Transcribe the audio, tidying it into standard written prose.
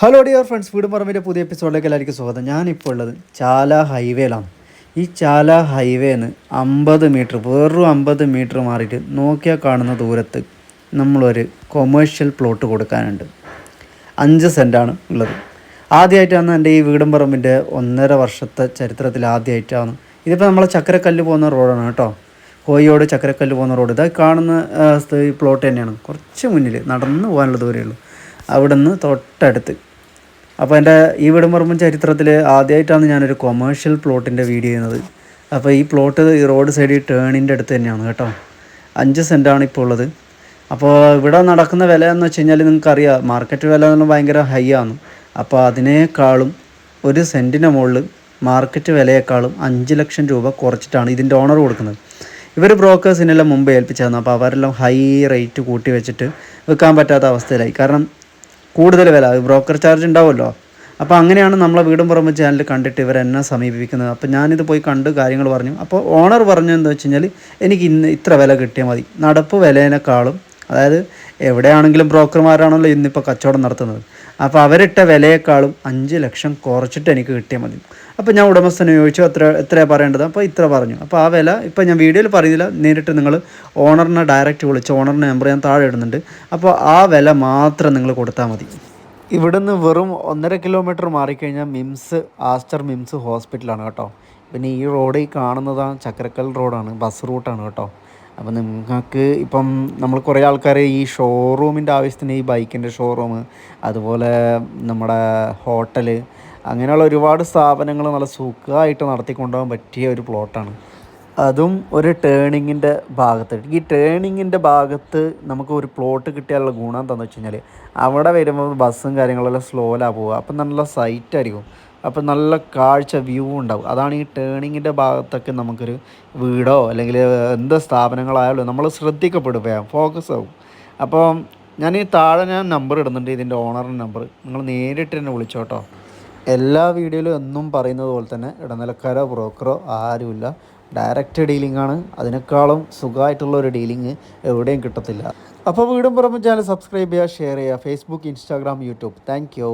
Hello dear friends, വീട് പറമ്പിൻ്റെ പുതിയ എപ്പിസോഡിലേക്ക് എല്ലാവർക്കും സ്വാഗതം. ഞാനിപ്പോൾ ഉള്ളത് ചാല ഹൈവേയിലാണ്. ഈ ചാല ഹൈവേന്ന് 50 മീറ്റർ, വെറും 50 മീറ്റർ മാറിയിട്ട് നോക്കിയാൽ കാണുന്ന ദൂരത്ത് നമ്മളൊരു കൊമേഴ്ഷ്യൽ പ്ലോട്ട് കൊടുക്കാനുണ്ട്. 5 സെൻറ്റാണ് ഉള്ളത്. ആദ്യമായിട്ടാണ് എൻ്റെ ഈ വീടും പറമ്പിൻ്റെ 1.5 വർഷത്തെ ചരിത്രത്തിൽ ആദ്യമായിട്ടാണ്. ഇതിപ്പോൾ നമ്മളെ ചക്കരക്കല്ല് പോകുന്ന റോഡാണ് കേട്ടോ. കോഴിയോട് ചക്കരക്കല്ല് പോകുന്ന റോഡ്. ഇതായി കാണുന്ന ഈ പ്ലോട്ട് തന്നെയാണ്. കുറച്ച് മുന്നിൽ നടന്ന് പോകാനുള്ള ദൂരമേ ഉള്ളൂ. അവിടെ നിന്ന് തൊട്ടടുത്ത്. അപ്പോൾ എൻ്റെ ഈ വീടും പറമ്പും ചരിത്രത്തിൽ ആദ്യമായിട്ടാണ് ഞാനൊരു കൊമേഴ്ഷ്യൽ പ്ലോട്ടിൻ്റെ വീഡിയോ ചെയ്യുന്നത്. അപ്പോൾ ഈ പ്ലോട്ട് ഈ റോഡ് സൈഡിൽ ടേണിൻ്റെ അടുത്ത് തന്നെയാണ് കേട്ടോ. 5 സെൻറ്റാണ് ഇപ്പോൾ ഉള്ളത്. അപ്പോൾ ഇവിടെ നടക്കുന്ന വില എന്ന് വെച്ച് കഴിഞ്ഞാൽ നിങ്ങൾക്കറിയാം, മാർക്കറ്റ് വില എന്ന് പറഞ്ഞാൽ ഭയങ്കര ഹൈ ആണ്. അപ്പോൾ അതിനേക്കാളും 1 സെൻറ്റിൻ്റെ മുകളിൽ മാർക്കറ്റ് വിലയേക്കാളും 5 ലക്ഷം രൂപ കുറച്ചിട്ടാണ് ഇതിൻ്റെ ഓണർ കൊടുക്കുന്നത്. ഇവർ ബ്രോക്കേഴ്സിനെല്ലാം മുമ്പ് ഏൽപ്പിച്ചായിരുന്നു. അപ്പോൾ അവരെല്ലാം ഹൈ റേറ്റ് കൂട്ടി വെച്ചിട്ട് വിൽക്കാൻ പറ്റാത്ത അവസ്ഥയിലായി. കാരണം കൂടുതൽ വില, ബ്രോക്കർ ചാർജ് ഉണ്ടാവുമല്ലോ. അപ്പോൾ അങ്ങനെയാണ് നമ്മളെ വീടും പറമ്പ് ചാനൽ കണ്ടിട്ട് ഇവരെന്നെ സമീപിക്കുന്നത്. അപ്പോൾ ഞാനിത് പോയി കണ്ട് കാര്യങ്ങൾ പറഞ്ഞു. അപ്പോൾ ഓണർ പറഞ്ഞു എന്താ വെച്ച് കഴിഞ്ഞാൽ, എനിക്ക് ഇത്ര വില കിട്ടിയാൽ മതി. നടപ്പ് വിലേനേക്കാളും, അതായത് എവിടെയാണെങ്കിലും ബ്രോക്കർമാരാണല്ലോ ഇന്നിപ്പോൾ കച്ചവടം നടത്തുന്നത്. അപ്പോൾ അവരിട്ട വിലയേക്കാളും 5 ലക്ഷം കുറച്ചിട്ട് എനിക്ക് കിട്ടിയാൽ മതി. അപ്പോൾ ഞാൻ ഉടമസ്ഥനെ ചോദിച്ചു എത്രയാണ് പറയേണ്ടത്. അപ്പോൾ ഇത്ര പറഞ്ഞു. അപ്പോൾ ആ വില ഇപ്പോൾ ഞാൻ വീഡിയോയിൽ പറയുന്നില്ല, നേരിട്ട് നിങ്ങൾ ഓണറിനെ ഡയറക്റ്റ് വിളിച്ച് ഓണറിൻ്റെ നമ്പർ ഞാൻ താഴെ ഇടുന്നുണ്ട്. അപ്പോൾ ആ വില മാത്രം നിങ്ങൾ കൊടുത്താൽ മതി. ഇവിടുന്ന് വെറും 1.5 കിലോമീറ്റർ മാറിക്കഴിഞ്ഞാൽ ആസ്റ്റർ മിംസ് ഹോസ്പിറ്റലാണ് കേട്ടോ. പിന്നെ ഈ റോഡ് ഈ കാണുന്നതാണ് ചക്കരക്കൽ റോഡാണ്, ബസ് റൂട്ടാണ് കേട്ടോ. അപ്പോൾ നിങ്ങൾക്ക് ഇപ്പം നമ്മൾ കുറേ ആൾക്കാർ ഈ ഷോറൂമിൻ്റെ ആവശ്യത്തിന് ഈ ബൈക്കിൻ്റെ ഷോറൂം, അതുപോലെ നമ്മുടെ ഹോട്ടൽ, അങ്ങനെയുള്ള ഒരുപാട് സ്ഥാപനങ്ങൾ നല്ല സുഖമായിട്ട് നടത്തിക്കൊണ്ടുപോകാൻ പറ്റിയ ഒരു പ്ലോട്ടാണ്. അതും ഒരു ടേണിങ്ങിൻ്റെ ഭാഗത്ത്. ഈ ടേണിങ്ങിൻ്റെ ഭാഗത്ത് നമുക്ക് ഒരു പ്ലോട്ട് കിട്ടിയാലുള്ള ഗുണം എന്താണെന്ന് വെച്ച് കഴിഞ്ഞാൽ, അവിടെ വരുമ്പോൾ ബസ്സും കാര്യങ്ങളെല്ലാം സ്ലോയിലാണ് പോവുക. അപ്പം നല്ല സൈറ്റായിരിക്കും. അപ്പം നല്ല കാഴ്ച വ്യൂ ഉണ്ടാവും. അതാണ് ഈ ടേണിങ്ങിൻ്റെ ഭാഗത്തൊക്കെ നമുക്കൊരു വീടോ അല്ലെങ്കിൽ എന്ത് സ്ഥാപനങ്ങളായാലും നമ്മൾ ശ്രദ്ധിക്കപ്പെടും, വേഗം ഫോക്കസ് ആവും. അപ്പോൾ ഞാൻ നമ്പർ ഇടുന്നുണ്ട്, ഇതിൻ്റെ ഓണറിൻ്റെ നമ്പർ. നിങ്ങൾ നേരിട്ട് തന്നെ വിളിച്ചോട്ടോ. എല്ലാ വീഡിയോയിലും എന്നും പറയുന്നത് പോലെ തന്നെ ഇടനിലക്കാരോ ബ്രോക്കറോ ആരുമില്ല. ഡയറക്റ്റ് ഡീലിംഗ് ആണ്. അതിനേക്കാളും സുഖമായിട്ടുള്ള ഒരു ഡീലിംഗ് എവിടെയും കിട്ടത്തില്ല. അപ്പോൾ വീടും പറമ്പും ചാനൽ സബ്സ്ക്രൈബ് ചെയ്യുക, ഷെയർ ചെയ്യുക. Facebook, Instagram, YouTube. Thank you.